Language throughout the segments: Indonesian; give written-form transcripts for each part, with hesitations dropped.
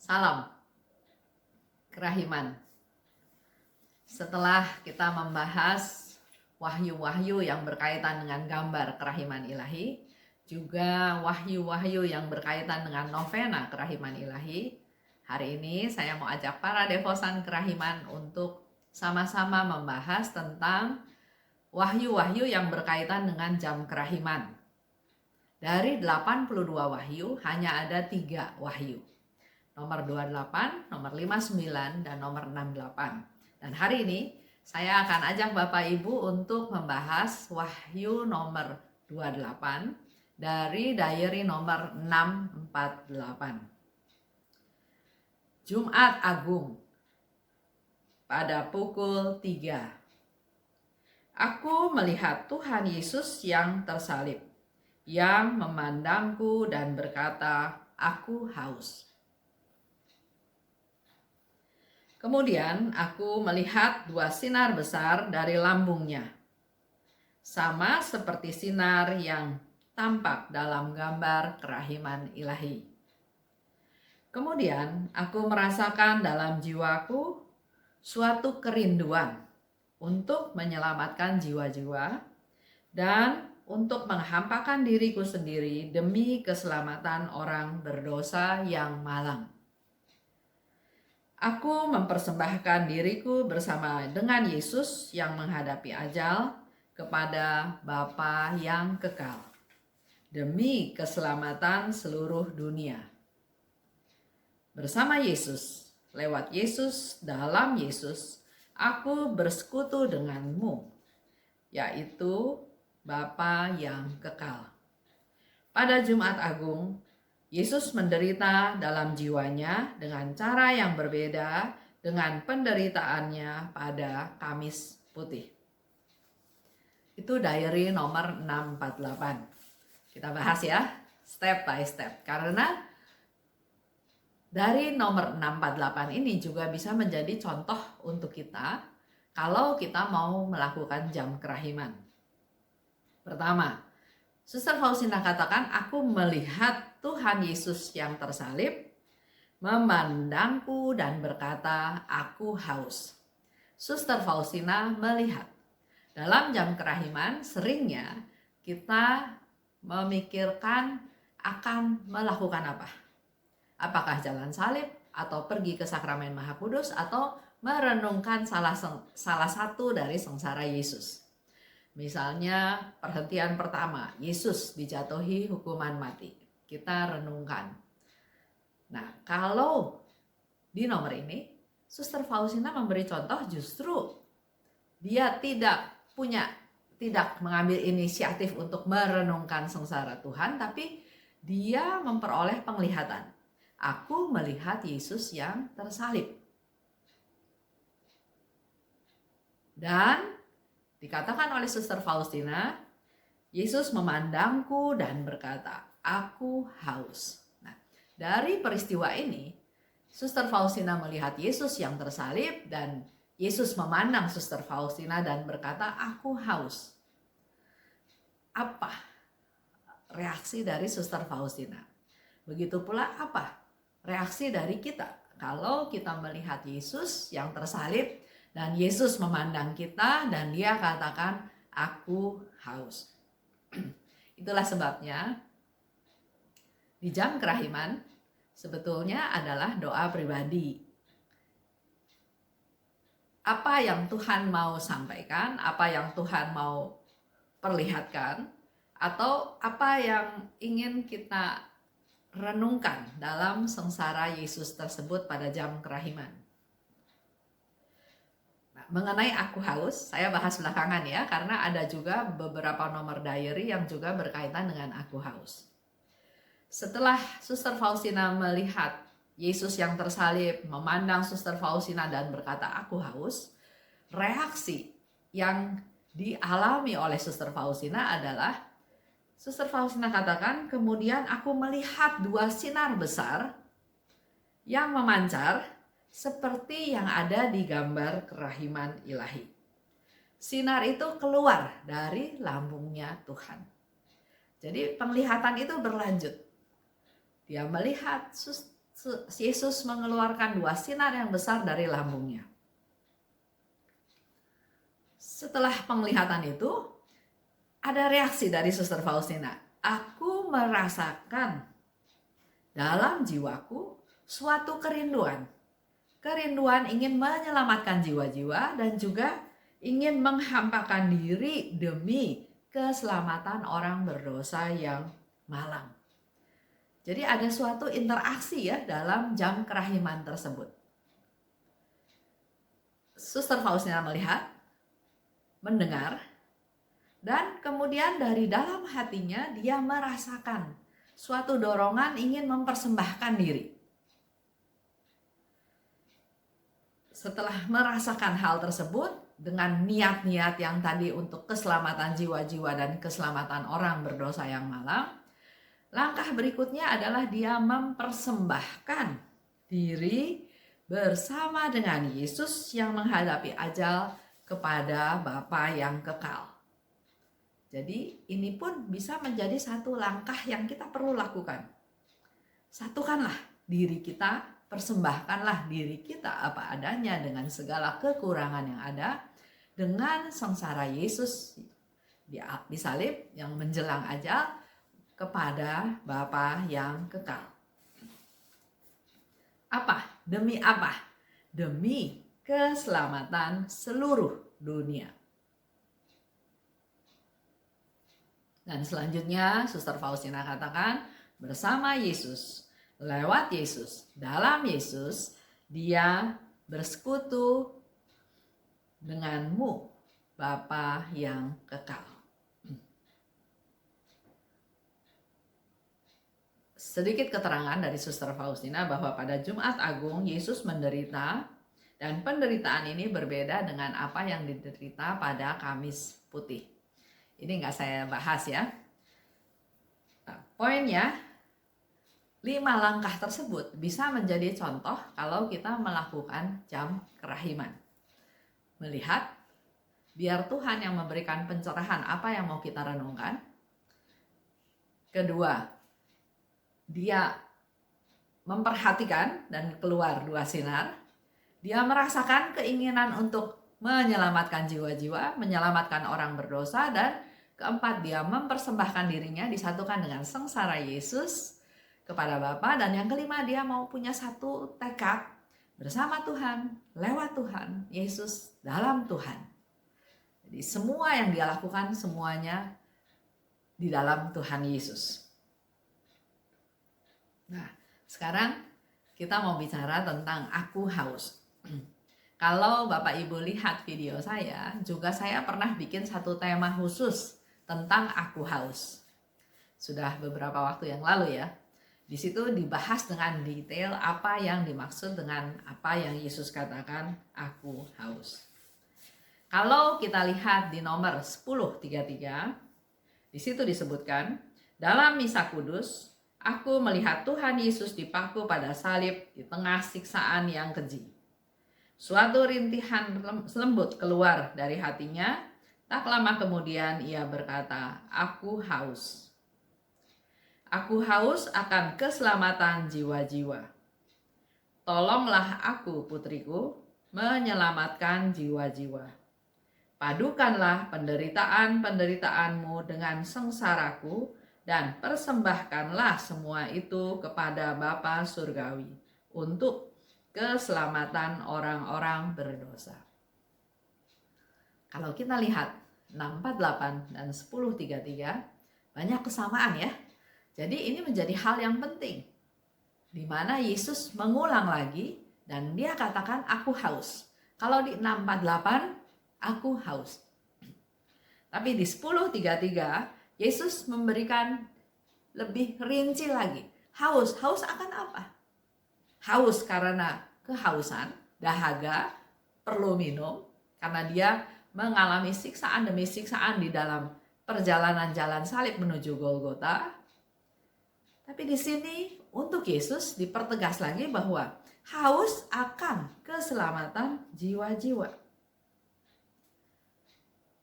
Salam kerahiman. Setelah kita membahas wahyu-wahyu yang berkaitan dengan gambar kerahiman ilahi, juga wahyu-wahyu yang berkaitan dengan novena kerahiman ilahi, hari ini saya mau ajak para devosan kerahiman untuk sama-sama membahas tentang wahyu-wahyu yang berkaitan dengan jam kerahiman. Dari 82 wahyu, hanya ada 3 wahyu. Nomor 28, nomor 59, dan nomor 68. Dan hari ini saya akan ajak Bapak Ibu untuk membahas wahyu nomor 28 dari diary nomor 648. Jumat Agung pada pukul 3. Aku melihat Tuhan Yesus yang tersalib, yang memandangku dan berkata, "Aku haus." Kemudian aku melihat 2 sinar besar dari lambungnya, sama seperti sinar yang tampak dalam gambar kerahiman ilahi. Kemudian aku merasakan dalam jiwaku suatu kerinduan untuk menyelamatkan jiwa-jiwa dan untuk menghampakan diriku sendiri demi keselamatan orang berdosa yang malang. Aku mempersembahkan diriku bersama dengan Yesus yang menghadapi ajal kepada Bapa yang kekal demi keselamatan seluruh dunia. Bersama Yesus, lewat Yesus, dalam Yesus, aku bersekutu denganmu, yaitu Bapa yang kekal. Pada Jumat Agung, Yesus menderita dalam jiwanya dengan cara yang berbeda dengan penderitaannya pada Kamis Putih. Itu diary nomor 648. Kita bahas ya, step by step. Karena dari nomor 648 ini juga bisa menjadi contoh untuk kita kalau kita mau melakukan jam kerahiman. Pertama, Suster Faustina katakan, aku melihat Tuhan Yesus yang tersalib, memandangku dan berkata, "Aku haus." Suster Faustina melihat. Dalam jam kerahiman, seringnya kita memikirkan akan melakukan apa. Apakah jalan salib, atau pergi ke Sakramen Maha Kudus, atau merenungkan salah satu dari sengsara Yesus. Misalnya perhentian pertama, Yesus dijatuhi hukuman mati. Kita renungkan. Nah, kalau di nomor ini, Suster Faustina memberi contoh justru dia tidak mengambil inisiatif untuk merenungkan sengsara Tuhan, tapi dia memperoleh penglihatan. Aku melihat Yesus yang tersalib. Dan dikatakan oleh Suster Faustina, Yesus memandangku dan berkata, "Aku haus." Nah, dari peristiwa ini, Suster Faustina melihat Yesus yang tersalib dan Yesus memandang Suster Faustina dan berkata, "Aku haus." Apa reaksi dari Suster Faustina? Begitu pula apa reaksi dari kita kalau kita melihat Yesus yang tersalib dan Yesus memandang kita dan dia katakan, "Aku haus." Itulah sebabnya di jam kerahiman sebetulnya adalah doa pribadi. Apa yang Tuhan mau sampaikan, apa yang Tuhan mau perlihatkan, atau apa yang ingin kita renungkan dalam sengsara Yesus tersebut pada jam kerahiman. Mengenai aku haus, saya bahas belakangan ya, karena ada juga beberapa nomor diary yang juga berkaitan dengan aku haus. Setelah Suster Faustina melihat Yesus yang tersalib, memandang Suster Faustina dan berkata, "Aku haus," reaksi yang dialami oleh Suster Faustina adalah, Suster Faustina katakan, "Kemudian aku melihat 2 sinar besar yang memancar seperti yang ada di gambar kerahiman ilahi." Sinar itu keluar dari lambungnya Tuhan. Jadi penglihatan itu berlanjut. Dia melihat Yesus mengeluarkan 2 sinar yang besar dari lambungnya. Setelah penglihatan itu, ada reaksi dari Suster Faustina. Aku merasakan dalam jiwaku suatu kerinduan. Kerinduan ingin menyelamatkan jiwa-jiwa dan juga ingin menghampakan diri demi keselamatan orang berdosa yang malang. Jadi ada suatu interaksi ya dalam jam kerahiman tersebut. Suster Faustina melihat, mendengar, dan kemudian dari dalam hatinya dia merasakan suatu dorongan ingin mempersembahkan diri. Setelah merasakan hal tersebut dengan niat-niat yang tadi untuk keselamatan jiwa-jiwa dan keselamatan orang berdosa yang malang, langkah berikutnya adalah dia mempersembahkan diri bersama dengan Yesus yang menghadapi ajal kepada Bapa yang kekal. Jadi ini pun bisa menjadi satu langkah yang kita perlu lakukan. Satukanlah diri kita, persembahkanlah diri kita apa adanya dengan segala kekurangan yang ada, dengan sengsara Yesus di salib yang menjelang ajal kepada Bapa yang kekal. Apa? Demi apa? Demi keselamatan seluruh dunia. Dan selanjutnya Suster Faustina katakan, bersama Yesus, lewat Yesus, dalam Yesus, dia bersekutu denganmu, Bapa yang kekal. Sedikit keterangan dari Suster Faustina bahwa pada Jumat Agung Yesus menderita, dan penderitaan ini berbeda dengan apa yang diderita pada Kamis Putih. Ini nggak saya bahas ya. Nah, poinnya, 5 langkah tersebut bisa menjadi contoh kalau kita melakukan jam kerahiman. Melihat, biar Tuhan yang memberikan pencerahan apa yang mau kita renungkan. Kedua, dia memperhatikan dan keluar 2 sinar. Dia merasakan keinginan untuk menyelamatkan jiwa-jiwa, menyelamatkan orang berdosa, dan keempat, dia mempersembahkan dirinya disatukan dengan sengsara Yesus kepada Bapa, dan yang kelima, dia mau punya satu tekad bersama Tuhan, lewat Tuhan, Yesus dalam Tuhan. Jadi semua yang dia lakukan semuanya di dalam Tuhan Yesus. Nah, sekarang kita mau bicara tentang aku haus. Kalau Bapak Ibu lihat video saya, juga saya pernah bikin satu tema khusus tentang aku haus. Sudah beberapa waktu yang lalu ya. Di situ dibahas dengan detail apa yang dimaksud dengan apa yang Yesus katakan, aku haus. Kalau kita lihat di nomor 10:33, di situ disebutkan, dalam misa kudus, aku melihat Tuhan Yesus dipaku pada salib di tengah siksaan yang keji. Suatu rintihan lembut keluar dari hatinya. Tak lama kemudian ia berkata, aku haus. Aku haus akan keselamatan jiwa-jiwa. Tolonglah aku, putriku, menyelamatkan jiwa-jiwa. Padukanlah penderitaan-penderitaanmu dengan sengsaraku, dan persembahkanlah semua itu kepada Bapa Surgawi untuk keselamatan orang-orang berdosa. Kalau kita lihat 6:48 dan 10:33, banyak kesamaan ya. Jadi ini menjadi hal yang penting, di mana Yesus mengulang lagi dan dia katakan aku haus. Kalau di 6:48, aku haus. Tapi di 10:33, Yesus memberikan lebih rinci lagi. Haus akan apa? Haus karena kehausan, dahaga, perlu minum, karena dia mengalami siksaan demi siksaan di dalam perjalanan jalan salib menuju Golgota. Tapi di sini untuk Yesus dipertegas lagi bahwa haus akan keselamatan jiwa-jiwa.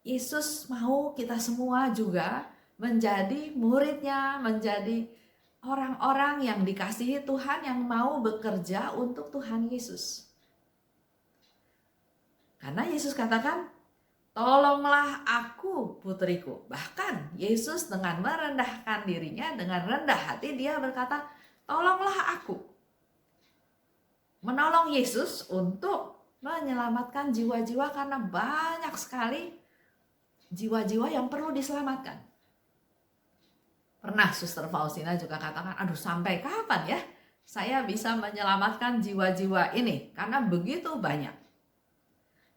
Yesus mau kita semua juga menjadi muridnya, menjadi orang-orang yang dikasihi Tuhan yang mau bekerja untuk Tuhan Yesus. Karena Yesus katakan, tolonglah aku putriku. Bahkan Yesus dengan merendahkan dirinya, dengan rendah hati dia berkata, tolonglah aku. Menolong Yesus untuk menyelamatkan jiwa-jiwa karena banyak sekali jiwa-jiwa yang perlu diselamatkan. Pernah Suster Faustina juga katakan, aduh sampai kapan ya saya bisa menyelamatkan jiwa-jiwa ini? Karena begitu banyak.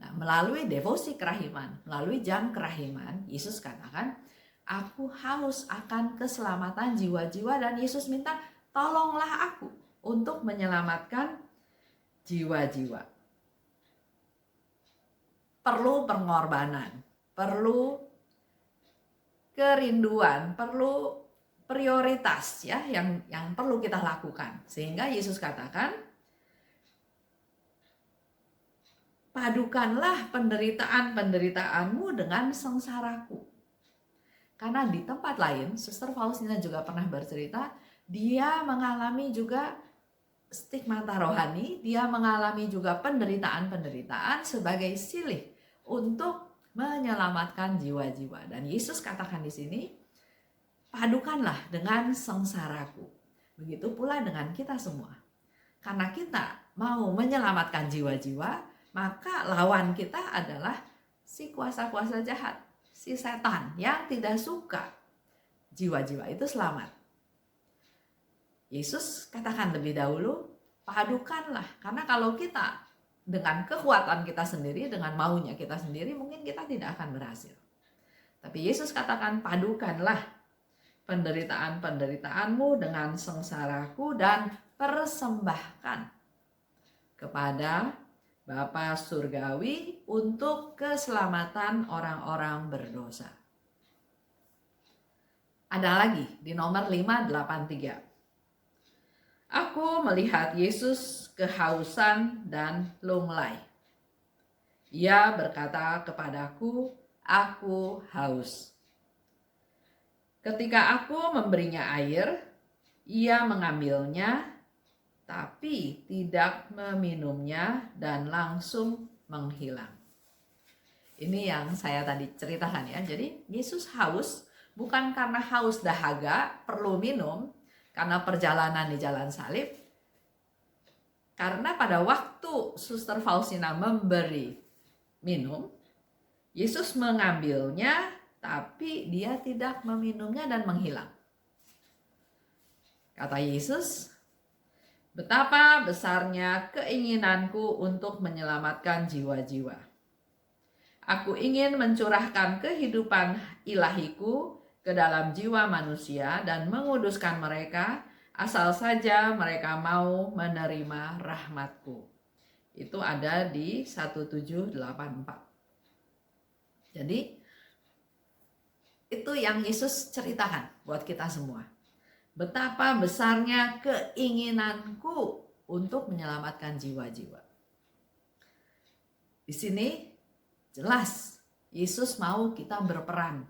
Nah, melalui devosi kerahiman, melalui jam kerahiman, Yesus katakan, aku haus akan keselamatan jiwa-jiwa, dan Yesus minta, tolonglah aku untuk menyelamatkan jiwa-jiwa. Perlu pengorbanan, perlu kerinduan, perlu prioritas ya yang perlu kita lakukan. Sehingga Yesus katakan, padukanlah penderitaan-penderitaanmu dengan sengsaraku. Karena di tempat lain, Suster Faustina juga pernah bercerita, dia mengalami juga stigmata rohani, dia mengalami juga penderitaan-penderitaan sebagai silih untuk menyelamatkan jiwa-jiwa. Dan Yesus katakan di sini, padukanlah dengan sengsaraku. Begitu pula dengan kita semua. Karena kita mau menyelamatkan jiwa-jiwa, maka lawan kita adalah si kuasa-kuasa jahat, si setan yang tidak suka jiwa-jiwa itu selamat. Yesus katakan lebih dahulu, padukanlah. Karena kalau kita dengan kekuatan kita sendiri, dengan maunya kita sendiri, mungkin kita tidak akan berhasil. Tapi Yesus katakan, padukanlah penderitaan-penderitaanmu dengan sengsaraku, dan persembahkan kepada Bapa Surgawi untuk keselamatan orang-orang berdosa. Ada lagi di nomor 583. Aku melihat Yesus kehausan dan lunglai. Ia berkata kepadaku, aku haus. Ketika aku memberinya air, ia mengambilnya, tapi tidak meminumnya dan langsung menghilang. Ini yang saya tadi ceritakan ya. Jadi Yesus haus bukan karena haus dahaga, perlu minum, karena perjalanan di jalan salib. Karena pada waktu Suster Faustina memberi minum, Yesus mengambilnya, tapi dia tidak meminumnya dan menghilang. Kata Yesus, betapa besarnya keinginanku untuk menyelamatkan jiwa-jiwa. Aku ingin mencurahkan kehidupan ilahiku ke dalam jiwa manusia dan menguduskan mereka, asal saja mereka mau menerima rahmatku. Itu ada di 1784. Jadi itu yang Yesus ceritakan buat kita semua. Betapa besarnya keinginanku untuk menyelamatkan jiwa-jiwa. Di sini jelas Yesus mau kita berperan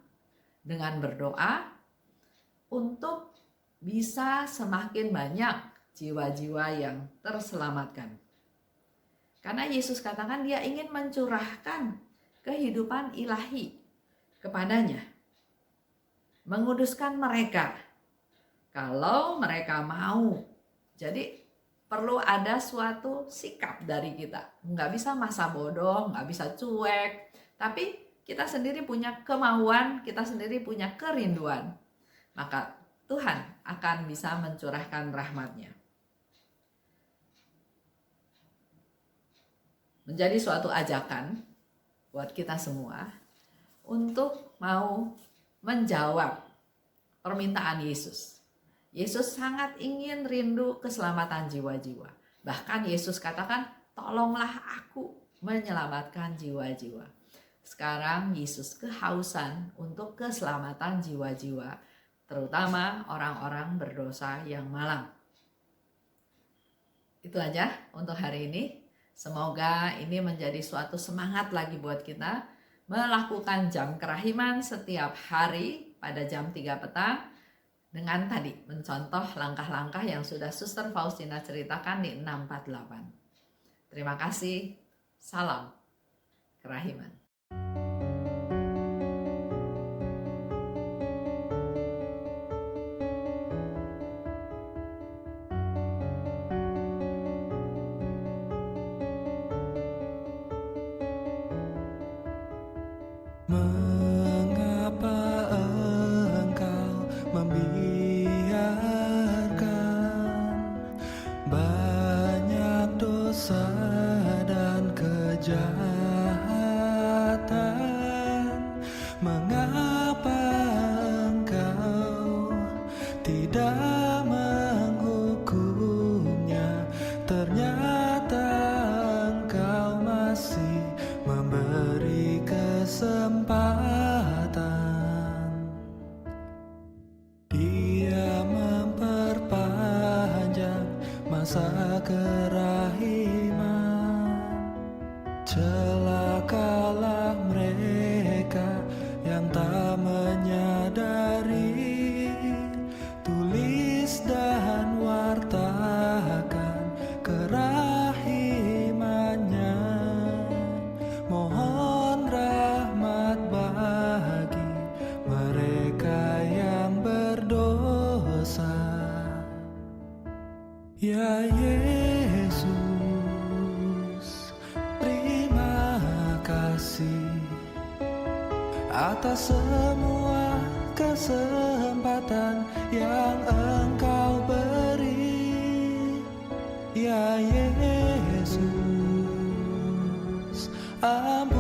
dengan berdoa untuk bisa semakin banyak jiwa-jiwa yang terselamatkan. Karena Yesus katakan dia ingin mencurahkan kehidupan ilahi kepadanya. Menguduskan mereka. Kalau mereka mau. Jadi perlu ada suatu sikap dari kita. Nggak bisa masa bodoh, nggak bisa cuek. Tapi kita sendiri punya kemauan, kita sendiri punya kerinduan. Maka Tuhan akan bisa mencurahkan rahmat-Nya. Menjadi suatu ajakan buat kita semua untuk mau menjawab permintaan Yesus. Yesus sangat ingin rindu keselamatan jiwa-jiwa. Bahkan Yesus katakan, tolonglah aku menyelamatkan jiwa-jiwa. Sekarang Yesus kehausan untuk keselamatan jiwa-jiwa, terutama orang-orang berdosa yang malang. Itu aja untuk hari ini. Semoga ini menjadi suatu semangat lagi buat kita melakukan jam kerahiman setiap hari pada jam 3 petang dengan tadi mencontoh langkah-langkah yang sudah Suster Faustina ceritakan di 648. Terima kasih. Salam kerahiman. Mengapa engkau membiarkan banyak dosa dan kejahatan? Mengapa engkau tidak menghukumnya? Ternyata engkau masih memberi kesempatan. Dia memperpanjang masa kerahiman. Celakalah mereka yang tak menyadari. Tulis dan wartakan kerahimannya. Mohon rahmat bagi mereka yang berdosa. Ya Yesus, terima kasih atas semua kesempatan yang Engkau beri. Ya Yesus, ampunilah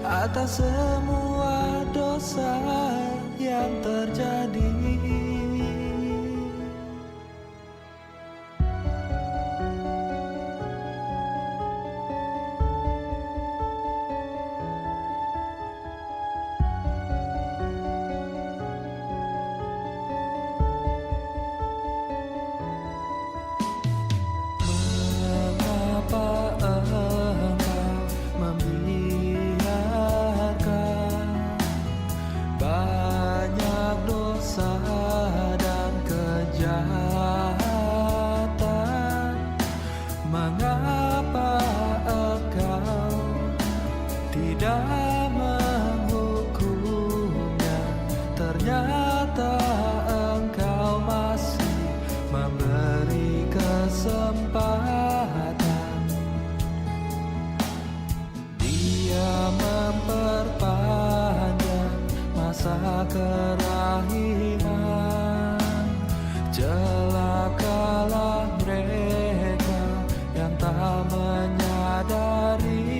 atas semua dosa yang terjadi. Mengapa engkau membiarkan banyak dosa dan kejahatan? Mengapa engkau tidak menghukumnya? Ternyata engkau masih memberi kesempatan. Dia memperpanjang masa kerahiman. Celakalah mereka yang tak menyadari.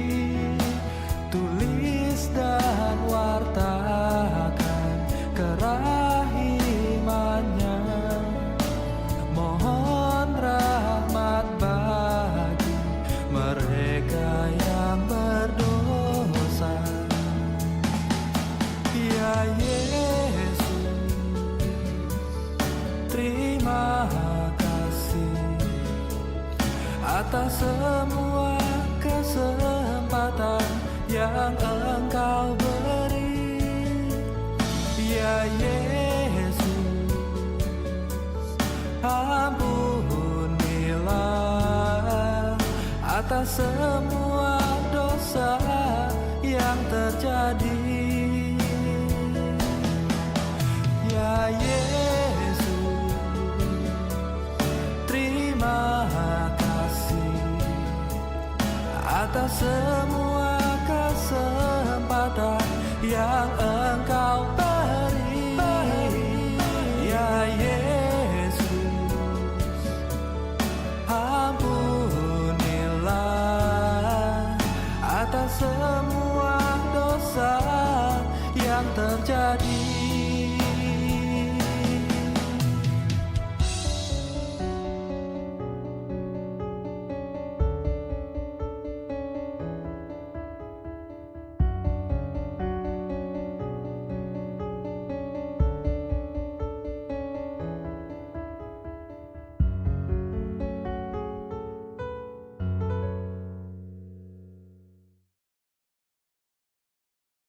Tulis dan wartakan kerahimannya. Mohon rahmat bagi mereka yang berdosa. Ya Yesus, terima kasih atas semua kesempatan yang Engkau beri. Ya Yesus, ampunilah atas semua dosa yang terjadi. Ya Yesus, terima kasih atas semua